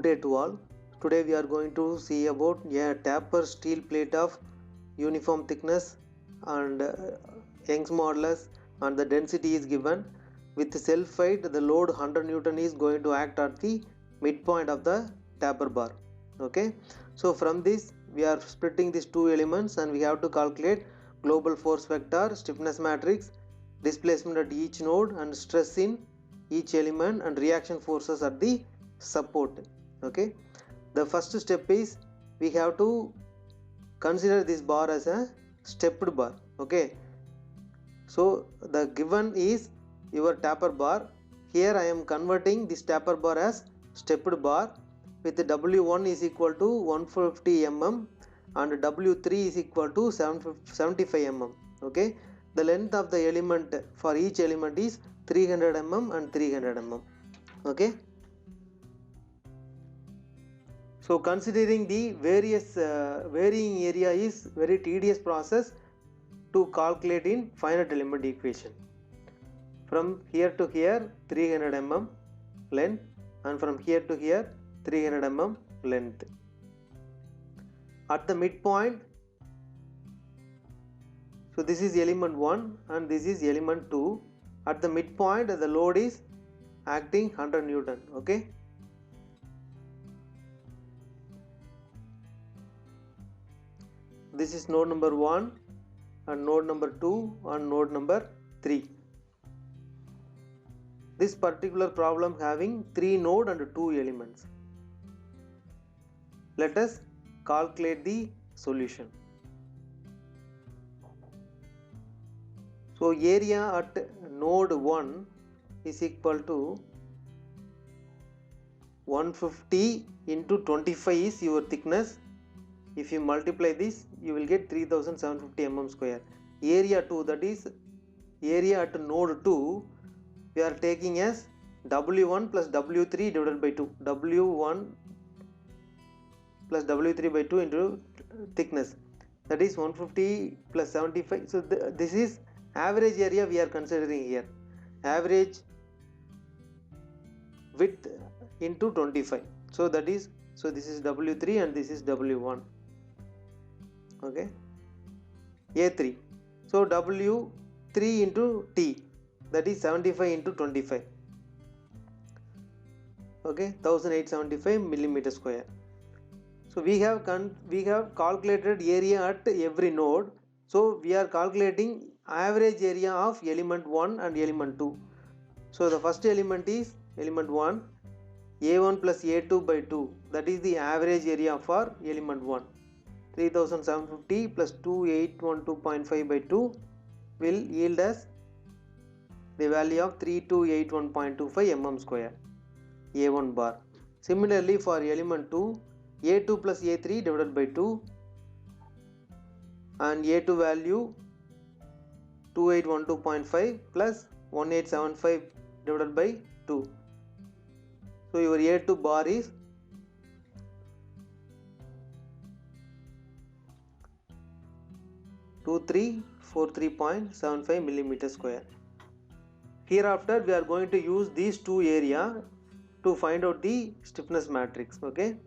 Good day to all. Today we are going to see about a taper steel plate of uniform thickness and Young's modulus, and the density is given. With self weight, the load 100 Newton is going to act at the midpoint of the taper bar. Okay, so from this we are splitting these two elements and we have to calculate global force vector, stiffness matrix, displacement at each node, and stress in each element, and reaction forces at the support. Okay, the first step is we have to consider this bar as a stepped bar. Okay, so the given is your taper bar. Here I am converting this taper bar as stepped bar with W1 is equal to 150 mm and W3 is equal to 75 mm. Okay, the length of the element for each element is 300 mm and 300 mm. Okay, so considering the various varying area is very tedious process to calculate in finite element equation. From here to here 300 mm length, and from here to here 300 mm length. At the midpoint, so this is element 1 and this is element 2. At the midpoint the load is acting 100 Newton. Okay, this is node number 1 and node number 2 and node number 3. This particular problem having 3 node and 2 elements. Let us calculate the solution. So area at node 1 is equal to 150 into 25 is your thickness. If you multiply this, you will get 3750 mm square. Area 2, that is area at node 2, we are taking as W1 plus W3 divided by 2. W1 plus W3 by 2 into thickness, that is 150 plus 75. So this is average area we are considering here. Average width into 25. So that is, so this is W3 and this is W1. Okay, A3. So W3 into T, that is 75 into 25. Okay, 1875 millimeter square. So we have calculated area at every node. So we are calculating average area of element 1 and element 2. So the first element is element 1, A1 plus A2 by 2, that is the average area for element 1. 3750 plus 2812.5 by 2 will yield us the value of 3281.25 mm square, A1 bar. Similarly for element 2, A2 plus A3 divided by 2, and A2 value 2812.5 plus 1875 divided by 2. So your A2 bar is 2343.75 millimeter square. Hereafter we are going to use these two area to find out the stiffness matrix. Okay,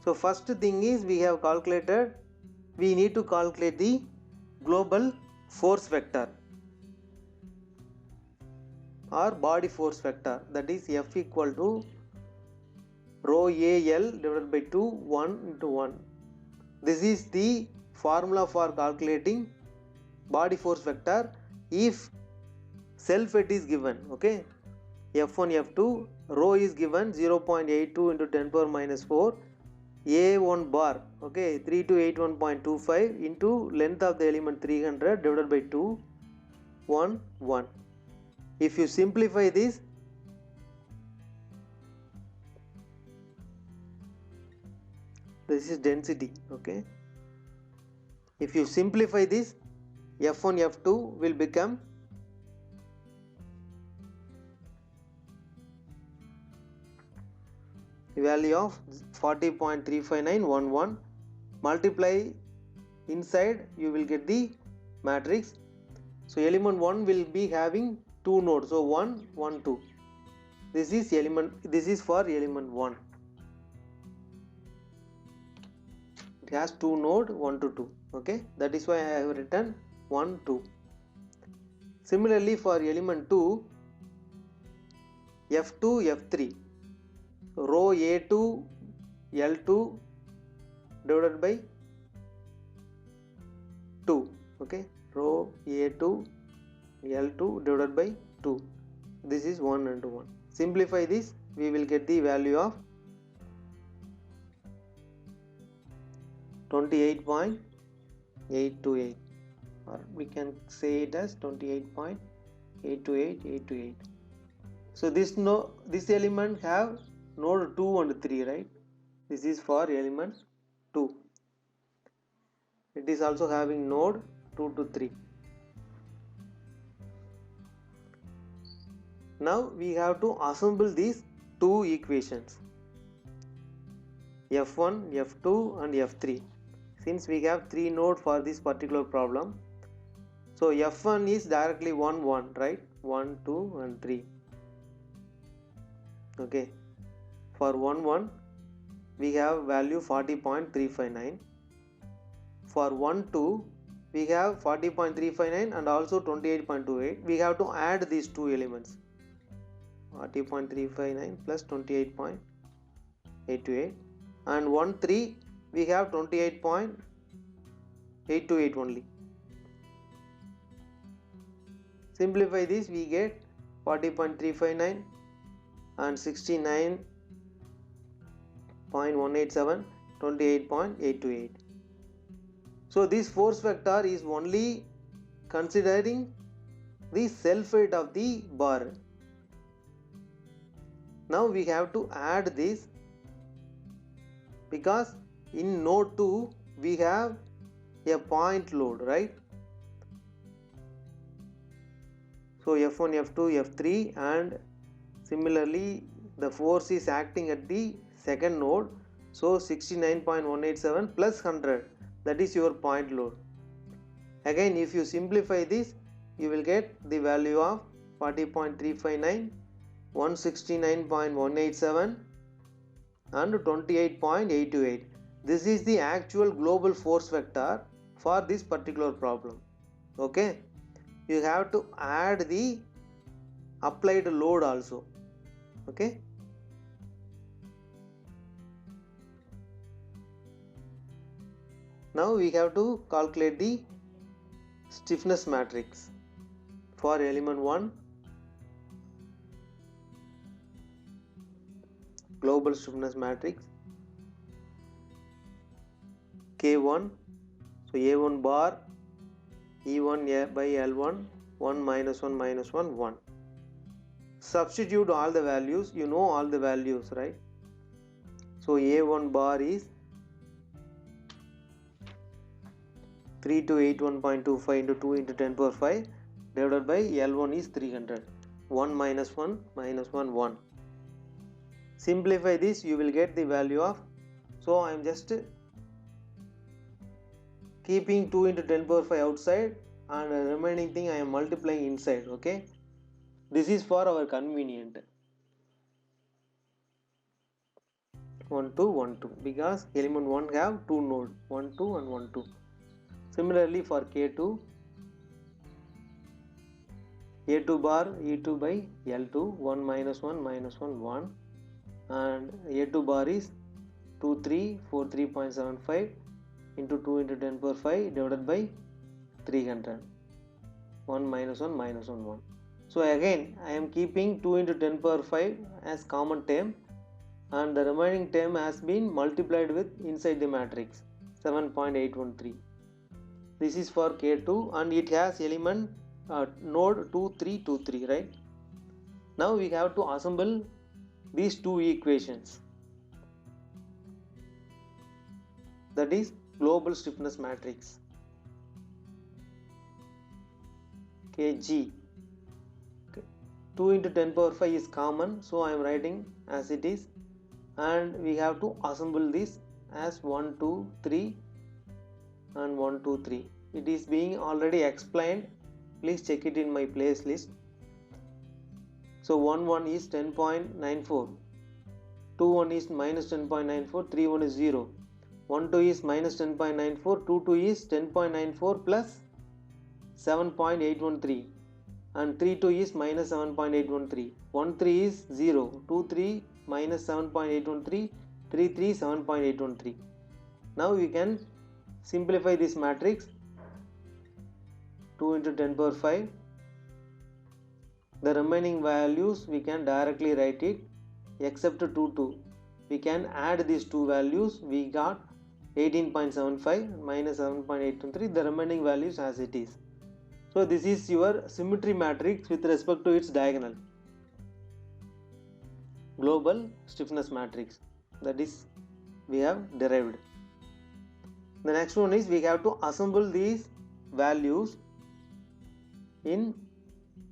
so first thing is we have calculated, we need to calculate the global force vector or body force vector, that is F equal to rho AL divided by 2 1 into 1. This is the formula for calculating body force vector if self weight is given. Okay, F1 F2, rho is given 0.82 into 10 power minus 4, A1 bar, okay, 3281.25 into length of the element 300 divided by 2 1 1. If you simplify this, this is density. Okay, if you simplify this, F1 F2 will become value of 40.35911. multiply inside, you will get the matrix. So element 1 will be having 2 nodes, so 1 1 2. This is for element 1. has two node 1 to 2. Okay, that is why I have written 1 2. Similarly for element 2, F2 F3, row A2 L2 divided by 2. Okay, row A2 L2 divided by 2. This is 1 and 1. Simplify this, we will get the value of 28.828, or we can say it as 28.828. So this element have node 2 and 3, right? This is for element 2. It is also having node 2 to 3. Now we have to assemble these two equations, F1, F2 and F3. Since we have 3 nodes for this particular problem, so F1 is directly 1 1, right? 1 2 and 3. Okay, for 1 1 we have value 40.359. For 1 2 we have 40.359 and also 28.28. We have to add these two elements, 40.359 plus 28.828, and 1 3 we have 28.828 only. Simplify this, we get 40.359 and 69.187, 28.828. So this force vector is only considering the self weight of the bar. Now we have to add this, because in node 2 we have a point load, right? So F1, F2, F3, and similarly the force is acting at the second node. So 69.187 plus 100, that is your point load. Again, if you simplify this, you will get the value of 40.359, 169.187 and 28.828. This is the actual global force vector for this particular problem. Okay, you have to add the applied load also. Okay, now we have to calculate the stiffness matrix for element 1. Global stiffness matrix K1, so A1 bar E1 by L1, 1 minus 1 minus 1 1. Substitute all the values, you know all the values, right? So A1 bar is 3281.25 into 2 into 10 power 5 divided by L1 is 300, 1 minus 1 minus 1 1. Simplify this, you will get the value of, so I am just keeping 2 into 10 power 5 outside and remaining thing I am multiplying inside. Okay, this is for our convenient. 1 2 1 2, because element 1 have two node 1 2 and 1 2. Similarly for K2, A2 bar E2 by L2, 1 minus 1 minus 1 1, and A2 bar is 2343.75 into 2 into 10 power 5 divided by 300, 1 minus 1 minus 1 1. So again I am keeping 2 into 10 power 5 as common term, and the remaining term has been multiplied with inside the matrix 7.813. This is for K2 and it has element node 2 3 2 3, right? Now we have to assemble these two equations, that is global stiffness matrix Kg. 2 into 10 power 5 is common, so I am writing as it is, and we have to assemble this as 1 2 3 and 1 2 3. It is being already explained, please check it in my playlist. So 1 1 is 10.94, 2 1 is minus 10.94, 3 1 is 0, 1 2 is minus 10.94, 2 2 is 10.94 plus 7.813, and 3 2 is minus 7.813, 1 3 is 0, 2 3 minus 7.813, 3 3 7.813. Now we can simplify this matrix. 2 into 10 power 5. The remaining values we can directly write it, except 2 2. We can add these two values. We got 18.75 minus 7.823, the remaining values as it is. So this is your symmetry matrix with respect to its diagonal. Global stiffness matrix, that is we have derived. The next one is we have to assemble these values in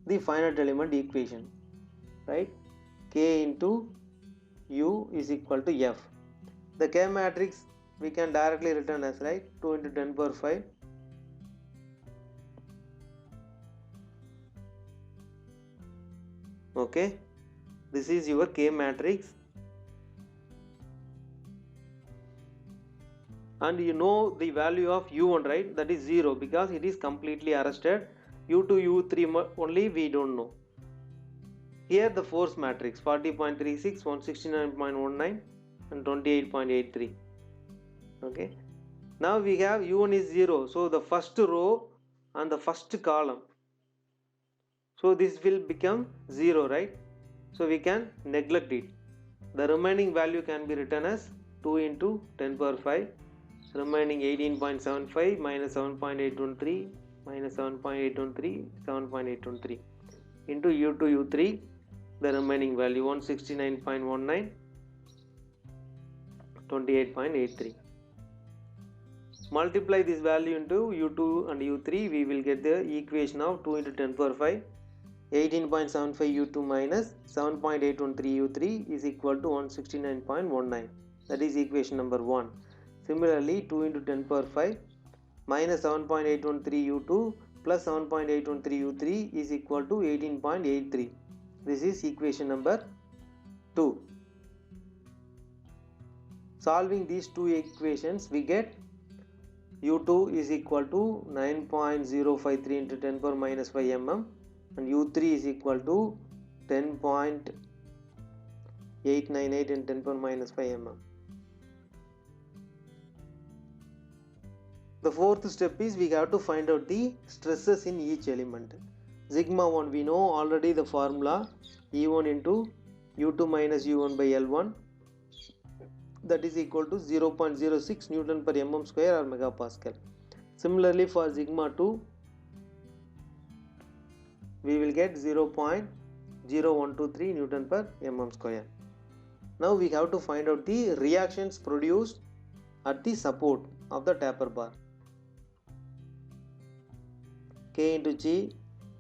the finite element equation, right? K into U is equal to F. The K matrix we can directly written as, right, 2 into 10 power 5. Okay, this is your K matrix, and you know the value of U1, right? That is 0 because it is completely arrested. U2, U3 only we don't know. Here the force matrix 40.36, 169.19 and 28.83. Okay, now we have U1 is 0, so the first row and the first column, so this will become 0, right? So we can neglect it. The remaining value can be written as 2 into 10 power 5, remaining 18.75 minus 7.813 minus 7.813, 7.813 into U2, U3, the remaining value 169.19, 28.83. Multiply this value into U2 and U3, we will get the equation of 2 into 10 power 5, 18.75 U2 minus 7.813 U3 is equal to 169.19. That is equation number 1. Similarly, 2 into 10 power 5 minus 7.813 U2 plus 7.813 U3 is equal to 18.83. This is equation number 2. Solving these two equations, we get U2 is equal to 9.053 into 10 power minus 5 mm and U3 is equal to 10.898 into 10 power minus 5 mm. The fourth step is we have to find out the stresses in each element. Sigma 1, we know already the formula, E1 into U2 minus U1 by L1, that is equal to 0.06 Newton per mm square or megapascal. Similarly for sigma 2, we will get 0.0123 Newton per mm square. Now we have to find out the reactions produced at the support of the taper bar. K into G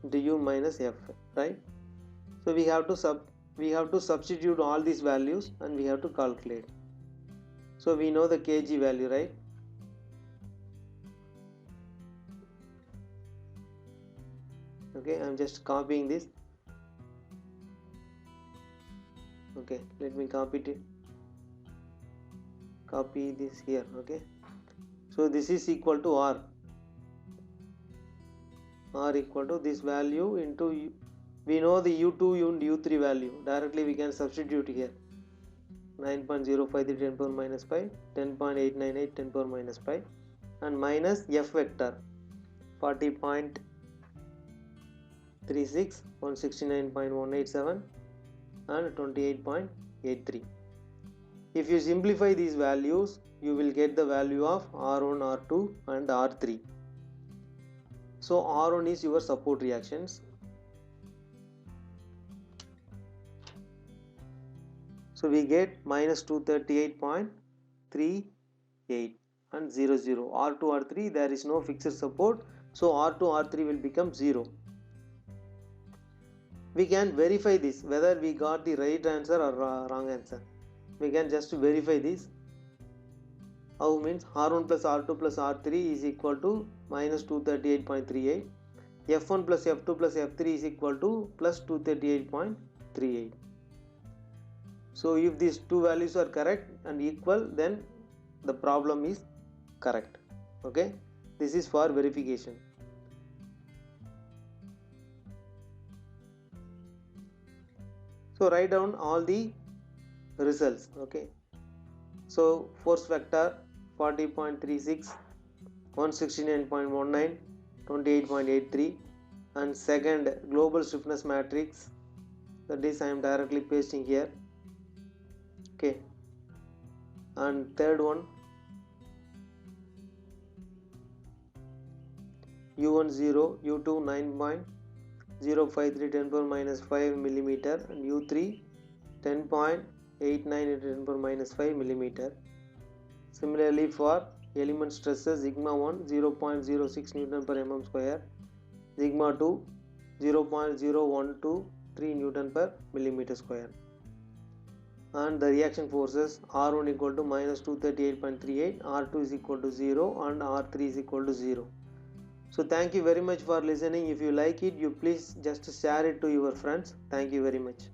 into U minus F, right? So we have to substitute all these values and we have to calculate. So we know the kg value, right? Okay, I'm just copying this. Okay, let me copy this here. Okay, so this is equal to R equal to this value into U. We know the U2 and U3 value, directly we can substitute here. 9.053 10 power minus 5, 10.898 10 power minus 5 and minus F vector 40.36, 169.187 and 28.83. If you simplify these values, you will get the value of R1, R2 and R3. So R1 is your support reactions. So we get minus 238.38 and 0, 0. R2, R3, there is no fixed support. So R2, R3 will become 0. We can verify this, whether we got the right answer or wrong answer. We can just verify this. How means R1 plus R2 plus R3 is equal to minus 238.38. F1 plus F2 plus F3 is equal to plus 238.38. So if these two values are correct and equal, then the problem is correct. Okay, this is for verification. So write down all the results. Okay, so force vector 40.36, 169.19, 28.83, and second global stiffness matrix, that is I am directly pasting here. Okay, and third one U10, U2 9.053 10 power minus 5 millimeter, and U3 10.89 10 power minus 5 millimeter. Similarly for element stresses, sigma 1 0.06 Newton per mm square, sigma 2 0.0123 Newton per millimeter square, and the reaction forces R1 equal to minus 238.38, R2 is equal to 0, and R3 is equal to 0. So thank you very much for listening. If you like it, you please just share it to your friends. Thank you very much.